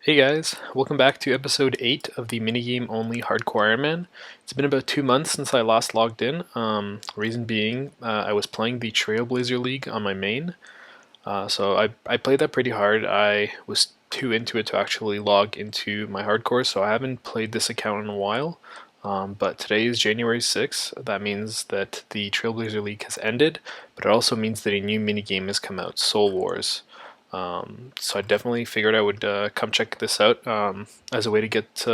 Hey guys, welcome back to episode 8 of the minigame only hardcore Ironman. It's been about 2 months since I last logged in. Reason being, I was playing the Trailblazer League on my main. So I played that pretty hard. I was too into it to actually log into my hardcore, so I haven't played this account in a while. But today is January 6th. That means that the Trailblazer League has ended, but it also means that a new minigame has come out, Soul Wars. So I definitely figured I would come check this out as a way to get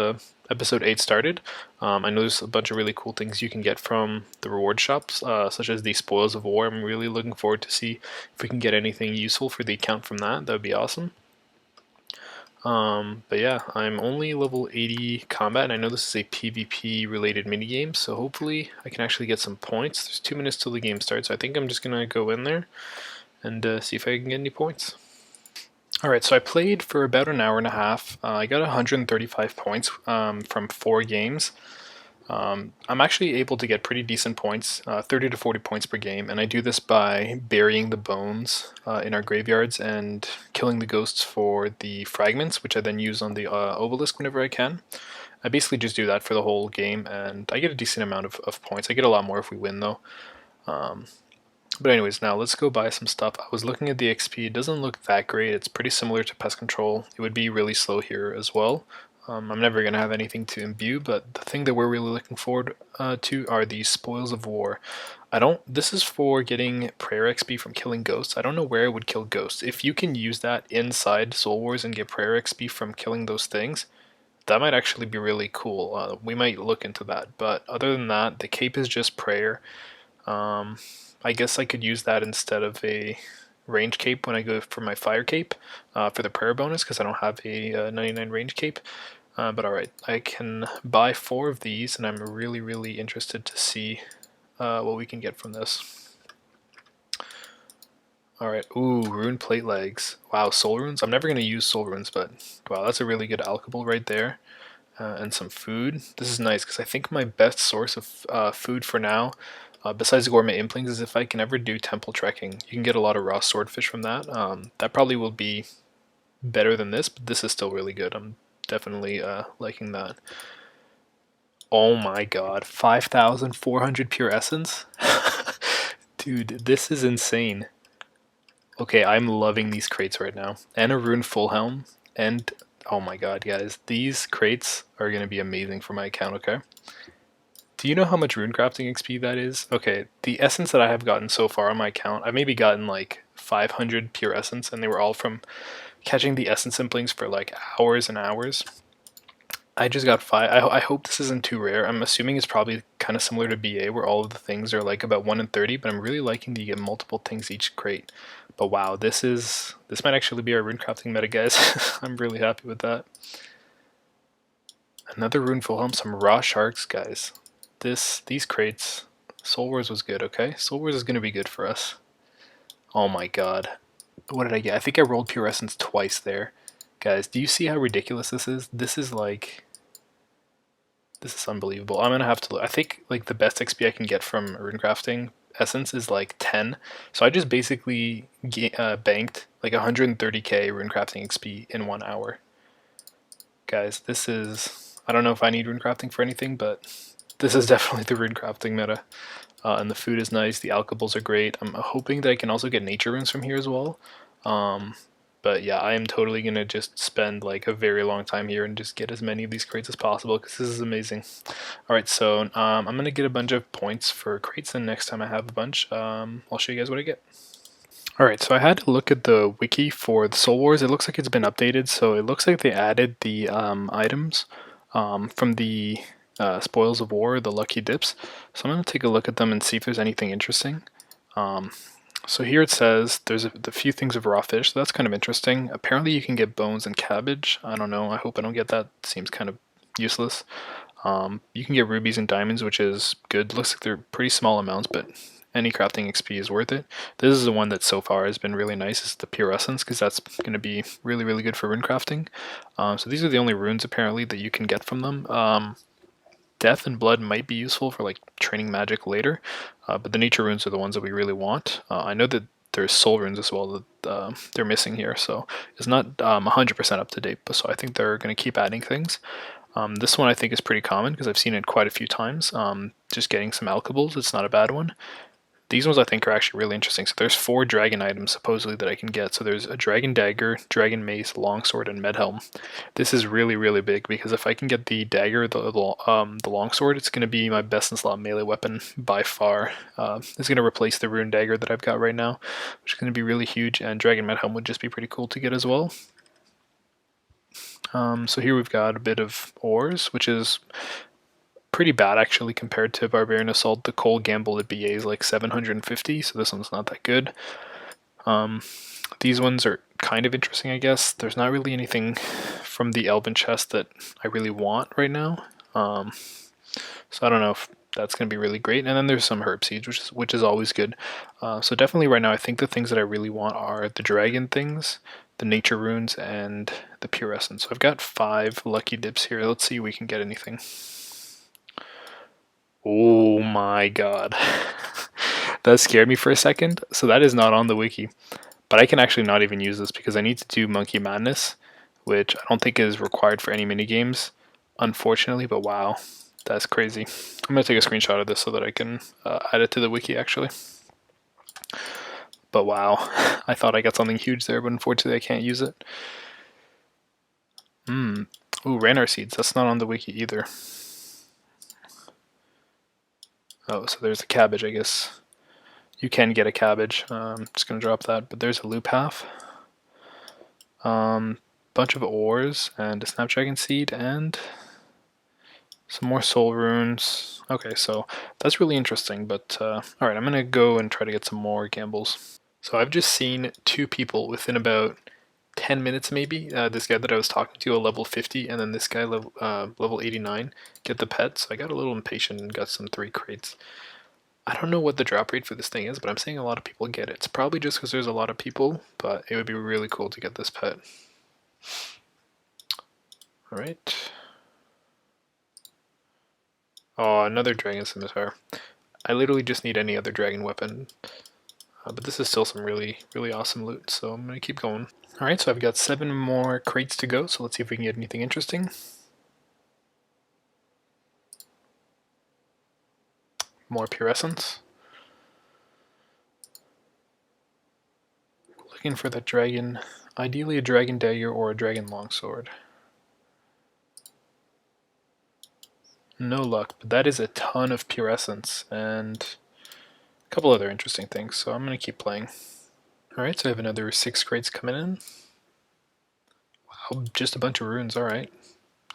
episode 8 started. I know there's a bunch of really cool things you can get from the reward shops, such as the Spoils of War. I'm really looking forward to see if we can get anything useful for the account from that. That would be awesome. But yeah, I'm only level 80 combat, and I know this is a PvP related minigame, so hopefully I can actually get some points. There's 2 minutes till the game starts, so I think I'm just gonna go in there and see if I can get any points. Alright, so I played for about an hour and a half. I got 135 points from 4 games. I'm actually able to get pretty decent points, 30 to 40 points per game, and I do this by burying the bones in our graveyards and killing the ghosts for the fragments, which I then use on the obelisk whenever I can. I basically just do that for the whole game, and I get a decent amount of points. I get a lot more if we win, though. But anyways, now let's go buy some stuff. I was looking at the XP. It doesn't look that great. It's pretty similar to Pest Control. It would be really slow here as well. I'm never going to have anything to imbue, but the thing that we're really looking forward to are the Spoils of War. This is for getting prayer XP from killing ghosts. I don't know where I would kill ghosts. If you can use that inside Soul Wars and get prayer XP from killing those things, that might actually be really cool. We might look into that. But other than that, the cape is just prayer. I guess I could use that instead of a range cape when I go for my fire cape for the prayer bonus, because I don't have a 99 range cape. But alright, I can buy 4 of these, and I'm really interested to see what we can get from this. Alright, ooh, rune plate legs. Wow, soul runes? I'm never going to use soul runes, but wow, that's a really good alchable right there. And some food. This is nice, because I think my best source of food for now, besides gourmet implings, is if I can ever do temple trekking. You can get a lot of raw swordfish from that. That probably will be better than this, but this is still really good. I'm definitely liking that. Oh my god, 5,400 pure essence? Dude, this is insane. Okay, I'm loving these crates right now. And a rune full helm, and oh my god, guys, these crates are going to be amazing for my account, okay? Do you know how much runecrafting XP that is? Okay, the essence that I have gotten so far on my account, I've maybe gotten like 500 pure essence, and they were all from catching the essence implings for like hours and hours. I just got 5. I hope this isn't too rare. I'm assuming it's probably kind of similar to BA, where all of the things are like about 1 in 30, but I'm really liking that you get multiple things each crate. But wow, this might actually be our runecrafting meta, guys. I'm really happy with that. Another rune full helm, some raw sharks, guys. These crates, Soul Wars was good, okay? Soul Wars is going to be good for us. Oh my god. What did I get? I think I rolled pure essence twice there. Guys, do you see how ridiculous this is? This is unbelievable. I'm going to have to look. I think like the best XP I can get from runecrafting essence is like 10. So I just basically banked like 130k runecrafting XP in 1 hour. Guys, this is... I don't know if I need runecrafting for anything, but this is definitely the runecrafting meta. And the food is nice, the alchables are great. I'm hoping that I can also get nature runes from here as well. But yeah, I am totally going to just spend like a very long time here and just get as many of these crates as possible, because this is amazing. Alright, so I'm going to get a bunch of points for crates, and next time I have a bunch, I'll show you guys what I get. Alright, so I had to look at the wiki for the Soul Wars. It looks like it's been updated, so it looks like they added the items from the Spoils of War, the Lucky Dips. So I'm going to take a look at them and see if there's anything interesting. So here it says there's a few things of raw fish, so that's kind of interesting. Apparently you can get bones and cabbage. I don't know, I hope I don't get that. Seems kind of useless. You can get rubies and diamonds, which is good. Looks like they're pretty small amounts, but any crafting XP is worth it. This is the one that so far has been really nice, is the pure essence, because that's going to be really good for rune crafting. So these are the only runes apparently that you can get from them. Death and blood might be useful for like training magic later, but the nature runes are the ones that we really want. I know that there's soul runes as well that they're missing here, so it's not 100% up to date, but so I think they're going to keep adding things. This one I think is pretty common because I've seen it quite a few times. Just getting some alchables, it's not a bad one. These ones I think are actually really interesting. So there's 4 dragon items supposedly that I can get. So there's a dragon dagger, dragon mace, longsword, and medhelm. This is really, really big because if I can get the dagger, the longsword, it's going to be my best in slot melee weapon by far. It's going to replace the rune dagger that I've got right now, which is going to be really huge. And dragon medhelm would just be pretty cool to get as well. So here we've got a bit of ores, which is pretty bad actually compared to Barbarian Assault. The Cole Gamble at BA is like 750, so this one's not that good. These ones are kind of interesting, I guess. There's not really anything from the Elven chest that I really want right now. So I don't know if that's going to be really great. And then there's some herb seeds, which is always good. So definitely right now, I think the things that I really want are the dragon things, the nature runes, and the pure essence. So I've got 5 lucky dips here. Let's see if we can get anything. Oh my god. That scared me for a second. So that is not on the wiki. But I can actually not even use this because I need to do Monkey Madness, which I don't think is required for any minigames, unfortunately, but wow, that's crazy. I'm going to take a screenshot of this so that I can add it to the wiki, actually. But wow, I thought I got something huge there, but unfortunately I can't use it. Ooh, Ranar seeds, that's not on the wiki either. Oh, so there's a cabbage, I guess. You can get a cabbage. I'm just going to drop that, but there's a loop half. Bunch of ores and a snapdragon seed and some more soul runes. Okay, so that's really interesting, but alright, I'm going to go and try to get some more gambles. So I've just seen 2 people within about 10 minutes maybe, this guy that I was talking to, a level 50, and then this guy level 89, get the pet, so I got a little impatient and got some 3 crates. I don't know what the drop rate for this thing is, but I'm seeing a lot of people get it. It's probably just because there's a lot of people, but it would be really cool to get this pet. Alright. Oh, another dragon scimitar. I literally just need any other dragon weapon. But this is still some really, really awesome loot, so I'm going to keep going. Alright, so I've got 7 more crates to go, so let's see if we can get anything interesting. More pure essence. Looking for that dragon, ideally a dragon dagger or a dragon longsword. No luck, but that is a ton of pure essence and a couple other interesting things, so I'm going to keep playing. Alright, so I have another 6 crates coming in. Wow, just a bunch of runes, alright.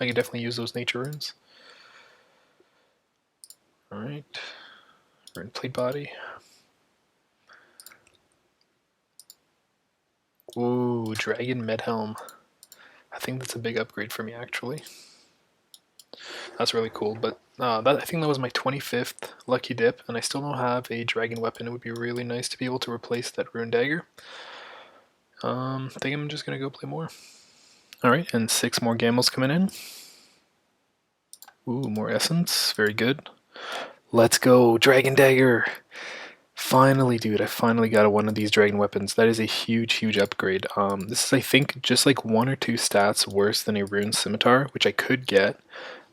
I can definitely use those nature runes. Alright, rune plate body. Ooh, dragon medhelm. I think that's a big upgrade for me actually. That's really cool, but I think that was my 25th lucky dip, and I still don't have a dragon weapon. It would be really nice to be able to replace that rune dagger. I think I'm just gonna go play more. Alright, and 6 more gambles coming in. Ooh, more essence, very good. Let's go, dragon dagger! Finally, dude, I finally got one of these dragon weapons. That is a huge, huge upgrade. This is, I think, just like 1 or 2 stats worse than a rune scimitar, which I could get,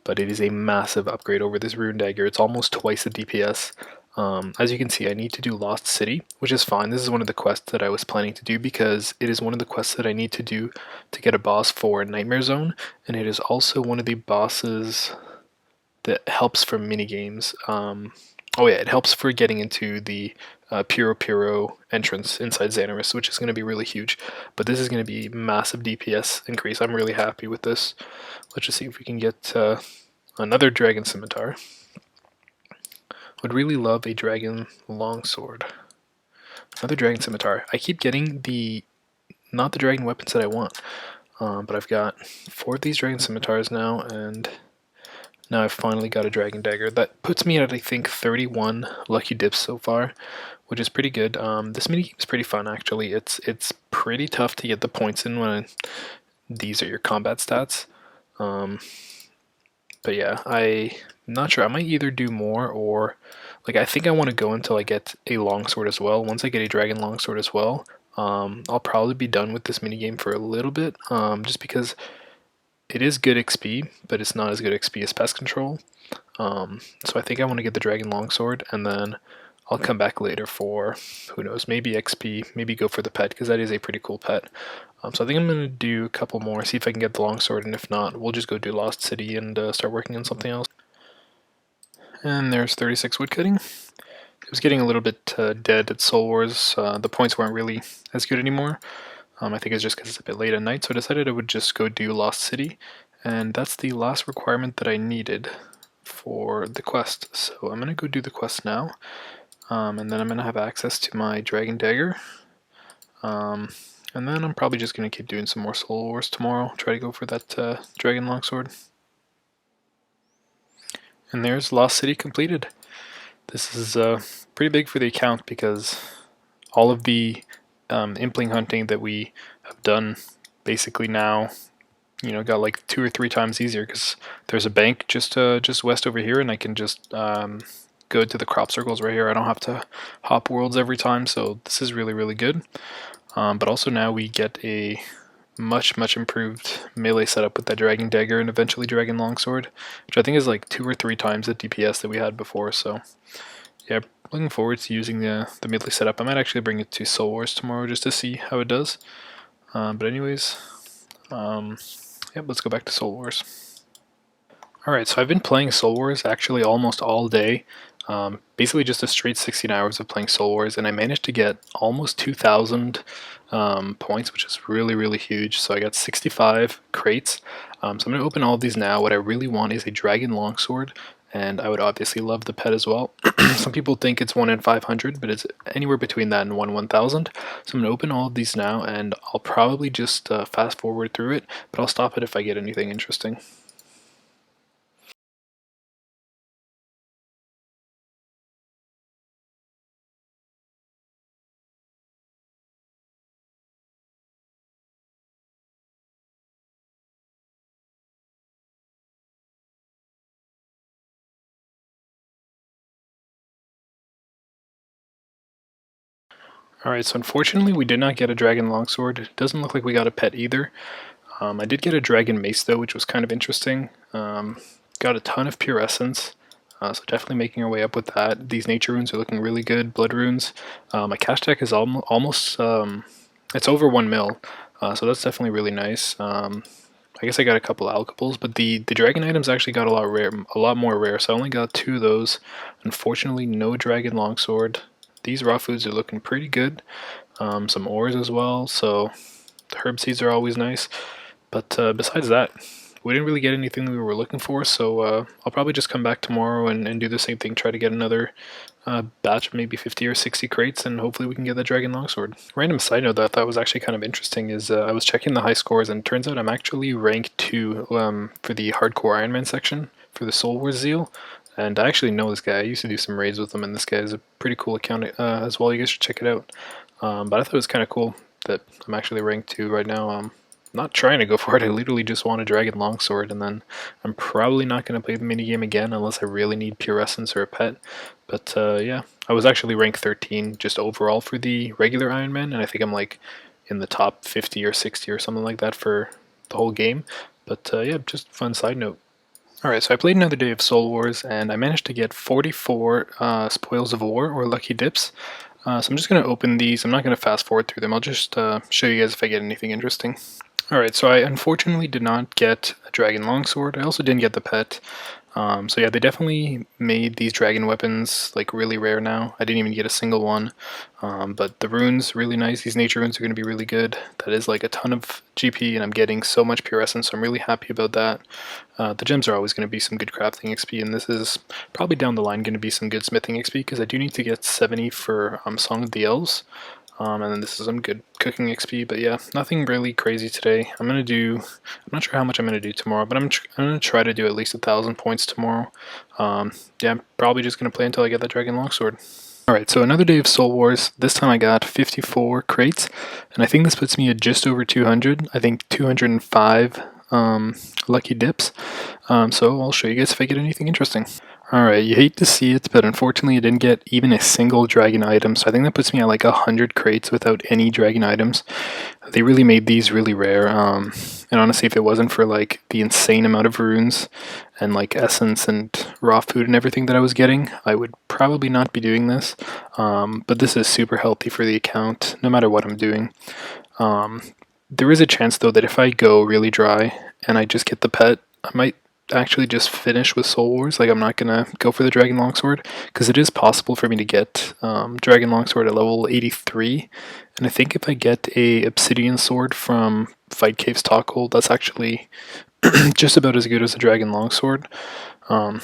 but it is a massive upgrade over this rune dagger. It's almost twice the DPS. As you can see, I need to do Lost City, which is fine. This is one of the quests that I was planning to do because it is one of the quests that I need to do to get a boss for Nightmare Zone, and it is also one of the bosses that helps for minigames. Oh yeah, it helps for getting into the Puro entrance inside Xanaris, which is going to be really huge. But this is going to be massive DPS increase. I'm really happy with this. Let's just see if we can get another dragon scimitar. Would really love a dragon longsword. Another dragon scimitar. I keep getting not the dragon weapons that I want. But I've got 4 of these dragon scimitars now, and now I've finally got a dragon dagger. That puts me at, I think, 31 lucky dips so far, which is pretty good. This minigame is pretty fun, actually. It's pretty tough to get the points in when these are your combat stats. But yeah, I'm not sure. I might either do more or like I think I want to go until I get a longsword as well. Once I get a dragon longsword as well, I'll probably be done with this minigame for a little bit, just because it is good XP, but it's not as good XP as pest control. So I think I want to get the dragon longsword, and then I'll come back later for, who knows, maybe XP, maybe go for the pet, because that is a pretty cool pet. So I think I'm going to do a couple more, see if I can get the longsword, and if not, we'll just go do Lost City and start working on something else. And there's 36 woodcutting. It was getting a little bit dead at Soul Wars. The points weren't really as good anymore. I think it's just because it's a bit late at night, so I decided I would just go do Lost City, and that's the last requirement that I needed for the quest. So I'm going to go do the quest now, and then I'm going to have access to my Dragon Dagger, and then I'm probably just going to keep doing some more Soul Wars tomorrow, try to go for that Dragon Longsword. And there's Lost City completed. This is pretty big for the account because all of the impling hunting that we have done basically now, you know, got like 2 or 3 times easier because there's a bank just west over here, and I can just go to the crop circles right here. I don't have to hop worlds every time, so this is really, really good. But also now we get a much improved melee setup with that Dragon Dagger and eventually Dragon Longsword, which I think is like 2 or 3 times the DPS that we had before. So yeah, looking forward to using the melee setup. I might actually bring it to Soul Wars tomorrow just to see how it does. But anyways, yep, let's go back to Soul Wars. Alright, so I've been playing Soul Wars actually almost all day. Basically just a straight 16 hours of playing Soul Wars, and I managed to get almost 2,000 points, which is really, really huge. So I got 65 crates. So I'm going to open all of these now. What I really want is a Dragon Longsword, and I would obviously love the pet as well. Some people think it's 1 in 500, but it's anywhere between that and 1 in 1,000. So I'm going to open all of these now, and I'll probably just fast forward through it, but I'll stop it if I get anything interesting. Alright, so unfortunately we did not get a Dragon Longsword. It doesn't look like we got a pet either. I did get a Dragon Mace though, which was kind of interesting. Got a ton of Pure Essence, so definitely making our way up with that. These nature runes are looking really good, blood runes. My cash deck is almost, it's over 1 mil, so that's definitely really nice. I guess I got a couple alchables, but the dragon items actually got a lot more rare, so I only got 2 of those. Unfortunately, no Dragon Longsword. These raw foods are looking pretty good. Some ores as well, so the herb seeds are always nice. But besides that, we didn't really get anything we were looking for, so I'll probably just come back tomorrow and do the same thing, try to get another batch of maybe 50 or 60 crates, and hopefully we can get that Dragon Longsword. Random side note that I thought was actually kind of interesting is I was checking the high scores, and it turns out I'm actually rank 2 for the Hardcore Ironman section for the Soul Wars Zeal. And I actually know this guy. I used to do some raids with him, and this guy is a pretty cool account as well. You guys should check it out. But I thought it was kind of cool that I'm actually ranked 2 right now. I'm not trying to go for it. I literally just want a Dragon Longsword, and then I'm probably not going to play the minigame again unless I really need Pure Essence or a pet. But yeah, I was actually ranked 13 just overall for the regular Ironman, and I think I'm like in the top 50 or 60 or something like that for the whole game. But yeah, just a fun side note. Alright, so I played another day of Soul Wars, and I managed to get 44 Spoils of War, or Lucky Dips. So I'm just going to open these. I'm not going to fast forward through them. I'll just show you guys if I get anything interesting. Alright, so I unfortunately did not get a Dragon Longsword. I also didn't get the pet. So yeah, they definitely made these dragon weapons like really rare now. I didn't even get a single one. But the runes, really nice. These nature runes are going to be really good. That is like a ton of GP, and I'm getting so much Pure Essence, so I'm really happy about that. The gems are always going to be some good crafting XP, and this is probably down the line going to be some good smithing XP, because I do need to get 70 for Song of the Elves. And then this is some good cooking XP, but yeah, nothing really crazy today. I'm not sure how much I'm going to do tomorrow, but I'm going to try to do at least 1,000 points tomorrow. Yeah, I'm probably just going to play until I get that Dragon Longsword. Alright, so another day of Soul Wars. This time I got 54 crates, and I think this puts me at just over 200. I think 205 lucky dips. So I'll show you guys if I get anything interesting. Alright, you hate to see it, but unfortunately I didn't get even a single dragon item, so I think that puts me at like 100 crates without any dragon items. They really made these really rare, and honestly if it wasn't for like the insane amount of runes and like essence and raw food and everything that I was getting, I would probably not be doing this. But this is super healthy for the account, no matter what I'm doing. There is a chance though that if I go really dry and I just get the pet, I might actually just finish with Soul Wars. Like I'm not gonna go for the Dragon Longsword because it is possible for me to get Dragon Longsword at level 83, and I think if I get a Obsidian Sword from Fight Cave's Toggle, that's actually just about as good as a Dragon Longsword. So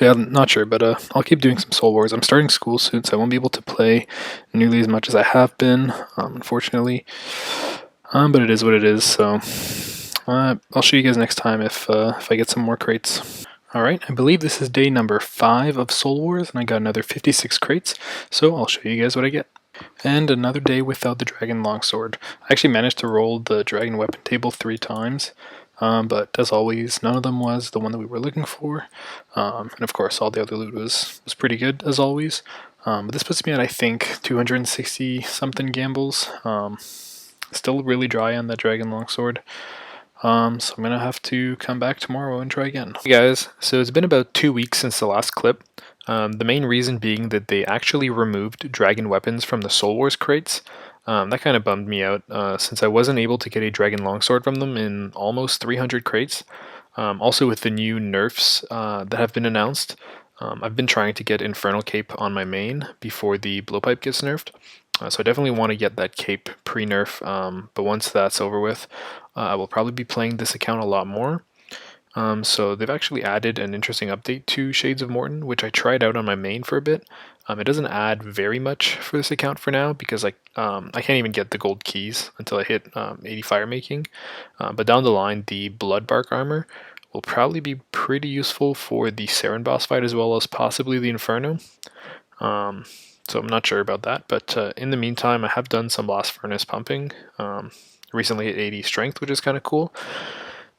yeah, I'm not sure, but I'll keep doing some Soul Wars. I'm starting school soon, so I won't be able to play nearly as much as I have been, unfortunately. But it is what it is, so I'll show you guys next time if I get some more crates. Alright, I believe this is day number 5 of Soul Wars, and I got another 56 crates, so I'll show you guys what I get. And another day without the Dragon Longsword. I actually managed to roll the Dragon Weapon table 3 times, but as always, none of them was the one that we were looking for. And of course, all the other loot was pretty good, as always. But this puts me at, I think, 260 something gambles. Still really dry on that Dragon Longsword. So I'm gonna have to come back tomorrow and try again. Hey guys, so it's been about 2 weeks since the last clip. The main reason being that they actually removed dragon weapons from the Soul Wars crates. That kind of bummed me out, since I wasn't able to get a dragon longsword from them in almost 300 crates. Also with the new nerfs that have been announced, I've been trying to get infernal cape on my main before the blowpipe gets nerfed. So I definitely want to get that cape pre-nerf, but once that's over with, I will probably be playing this account a lot more. So they've actually added an interesting update to Shades of Morton, which I tried out on my main for a bit. It doesn't add very much for this account for now, because I can't even get the gold keys until I hit 80 fire making. But down the line, the blood bark armor will probably be pretty useful for the Saren boss fight, as well as possibly the Inferno. So I'm not sure about that, but in the meantime, I have done some blast furnace pumping. Recently at 80 strength, which is kind of cool.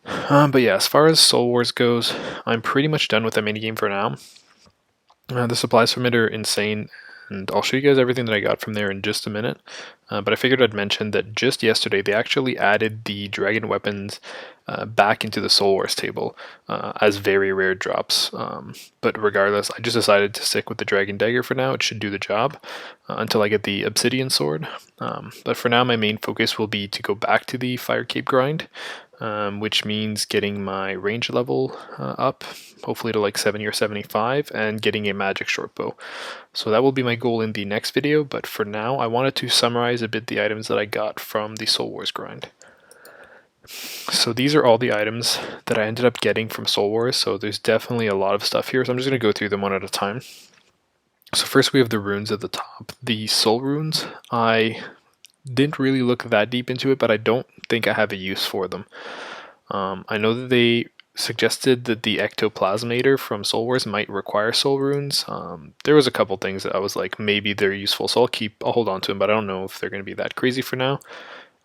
But yeah, as far as Soul Wars goes, I'm pretty much done with the minigame for now. The supplies from it are insane, and I'll show you guys everything that I got from there in just a minute. But I figured I'd mention that just yesterday they actually added the dragon weapons back into the Soul Wars table as very rare drops. But regardless, I just decided to stick with the dragon dagger for now. It should do the job until I get the obsidian sword. But for now, my main focus will be to go back to the fire cape grind. Which means getting my range level up, hopefully to like 70 or 75, and getting a magic short bow. So that will be my goal in the next video, but for now I wanted to summarize a bit the items that I got from the Soul Wars grind. So these are all the items that I ended up getting from Soul Wars, so there's definitely a lot of stuff here, so I'm just going to go through them one at a time. So first we have the runes at the top. The soul runes, I didn't really look that deep into it, but I don't think I have a use for them. I know that they suggested that the ectoplasmator from Soul Wars might require soul runes. There was a couple things that I was like, maybe they're useful, so I'll hold on to them, but I don't know if they're going to be that crazy for now.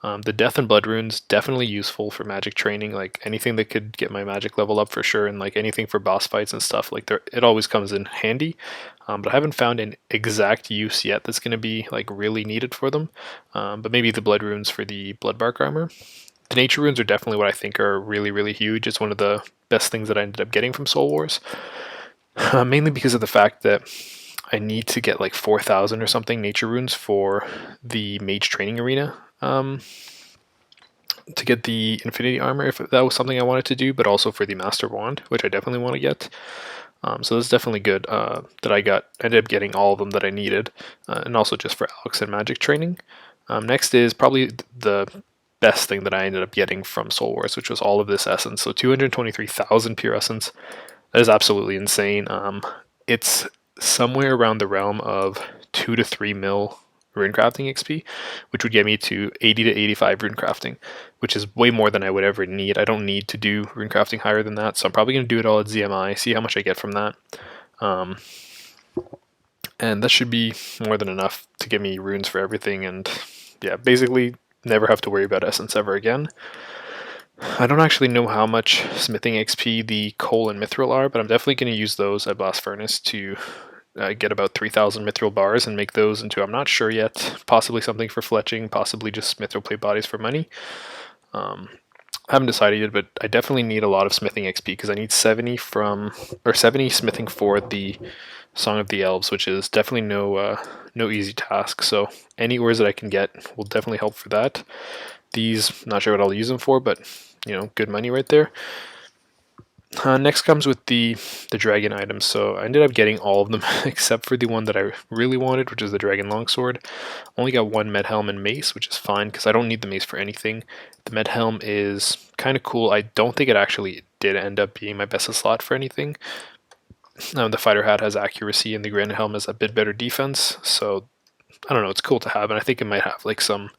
The death and blood runes, definitely useful for magic training, like anything that could get my magic level up for sure, and like anything for boss fights and stuff, like it always comes in handy. But I haven't found an exact use yet that's going to be like really needed for them. But maybe the blood runes for the blood bark armor. The nature runes are definitely what I think are really, really huge. It's one of the best things that I ended up getting from Soul Wars. Mainly because of the fact that I need to get like 4,000 or something nature runes for the mage training arena. To get the infinity armor, if that was something I wanted to do, but also for the master wand, which I definitely want to get. So that's definitely good that I ended up getting all of them that I needed, and also just for Alex and magic training. Next is probably the best thing that I ended up getting from Soul Wars, which was all of this essence. So 223,000 pure essence. That is absolutely insane. It's somewhere around the realm of 2 to 3 mil runecrafting XP, which would get me to 80 to 85 runecrafting, which is way more than I would ever need. I don't need to do runecrafting higher than that, so I'm probably going to do it all at ZMI, see how much I get from that. And that should be more than enough to give me runes for everything, and yeah, basically never have to worry about essence ever again. I don't actually know how much smithing XP the coal and mithril are, but I'm definitely going to use those at Blast Furnace to get about 3,000 mithril bars and make those into, I'm not sure yet, possibly something for fletching, possibly just mithril plate bodies for money. I haven't decided yet, but I definitely need a lot of smithing XP because I need 70 smithing for the Song of the Elves, which is definitely no easy task. So any ores that I can get will definitely help for that. These, not sure what I'll use them for, but good money right there. Next comes with the dragon items. So I ended up getting all of them except for the one that I really wanted, which is the dragon longsword. Only got one med helm and mace, which is fine because I don't need the mace for anything. The med helm is kind of cool. I don't think it actually did end up being my best slot for anything. The fighter hat has accuracy and the grand helm has a bit better defense, so I don't know, it's cool to have, and I think it might have like some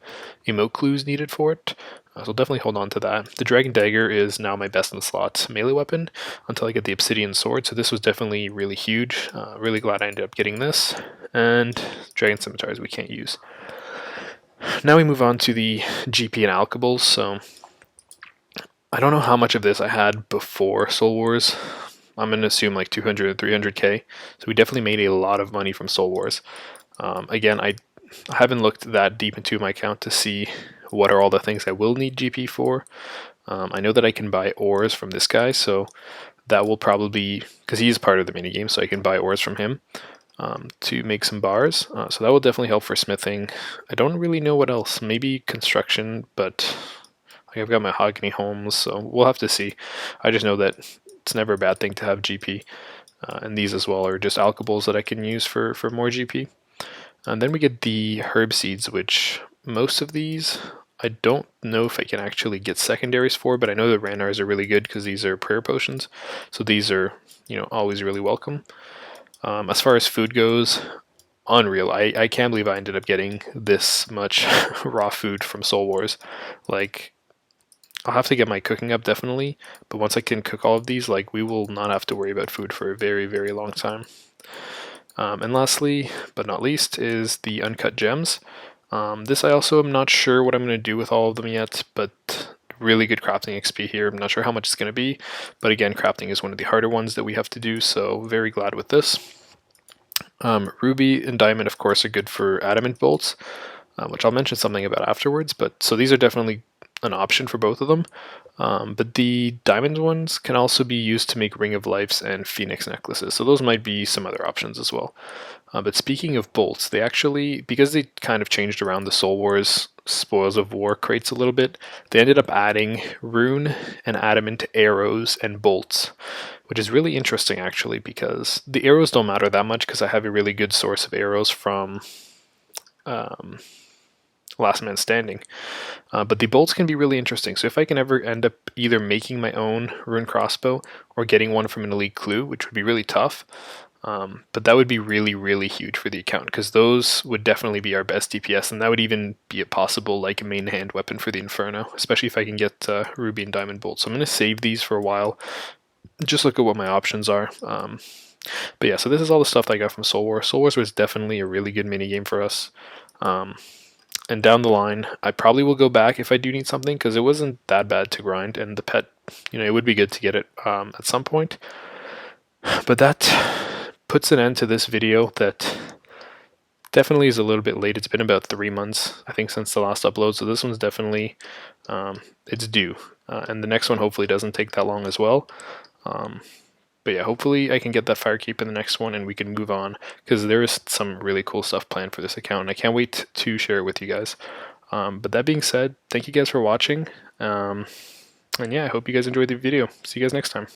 emote clues needed for it. So I'll definitely hold on to that. The Dragon Dagger is now my best in the slot melee weapon until I get the Obsidian Sword, so this was definitely really huge. Really glad I ended up getting this. And Dragon Scimitars we can't use. Now we move on to the GP and alkables, so I don't know how much of this I had before Soul Wars. I'm going to assume like 200 or 300k, so we definitely made a lot of money from Soul Wars. Again, I haven't looked that deep into my account to see what are all the things I will need GP for. I know that I can buy ores from this guy, so that will probably, because he's part of the minigame, so I can buy ores from him to make some bars. So that will definitely help for smithing. I don't really know what else. Maybe construction, but I've got my mahogany homes, so we'll have to see. I just know that it's never a bad thing to have GP. And these as well are just alkables that I can use for more GP. And then we get the herb seeds, which most of these I don't know if I can actually get secondaries for, but I know the Ranars are really good because these are prayer potions. So these are, always really welcome. As far as food goes, unreal. I can't believe I ended up getting this much raw food from Soul Wars. Like, I'll have to get my cooking up definitely, but once I can cook all of these, like, we will not have to worry about food for a very, very long time. And lastly, but not least, is the uncut gems. This I also am not sure what I'm going to do with all of them yet, but really good crafting XP here. I'm not sure how much it's going to be, but again, crafting is one of the harder ones that we have to do, so very glad with this. Ruby and diamond, of course, are good for adamant bolts, which I'll mention something about afterwards, but so these are definitely an option for both of them. But the diamond ones can also be used to make Ring of Lives and Phoenix necklaces, so those might be some other options as well. But speaking of bolts, they actually, because they kind of changed around the Soul Wars Spoils of War crates a little bit, they ended up adding rune and adamant arrows and bolts, which is really interesting actually, because the arrows don't matter that much because I have a really good source of arrows from Last Man Standing. But the bolts can be really interesting. So if I can ever end up either making my own rune crossbow or getting one from an elite clue, which would be really tough, but that would be really, really huge for the account because those would definitely be our best DPS, and that would even be a possible like main hand weapon for the Inferno, especially if I can get Ruby and Diamond bolts. So I'm going to save these for a while, just look at what my options are. But yeah, so this is all the stuff that I got from Soul Wars. Soul Wars was definitely a really good minigame for us. And down the line, I probably will go back if I do need something because it wasn't that bad to grind, and the pet, it would be good to get it at some point. But that puts an end to this video that definitely is a little bit late. It's been about 3 months, I think, since the last upload, so this one's definitely, it's due. And the next one hopefully doesn't take that long as well. But yeah, hopefully I can get that fire keep in the next one and we can move on because there is some really cool stuff planned for this account and I can't wait to share it with you guys. But that being said, thank you guys for watching. And yeah, I hope you guys enjoyed the video. See you guys next time.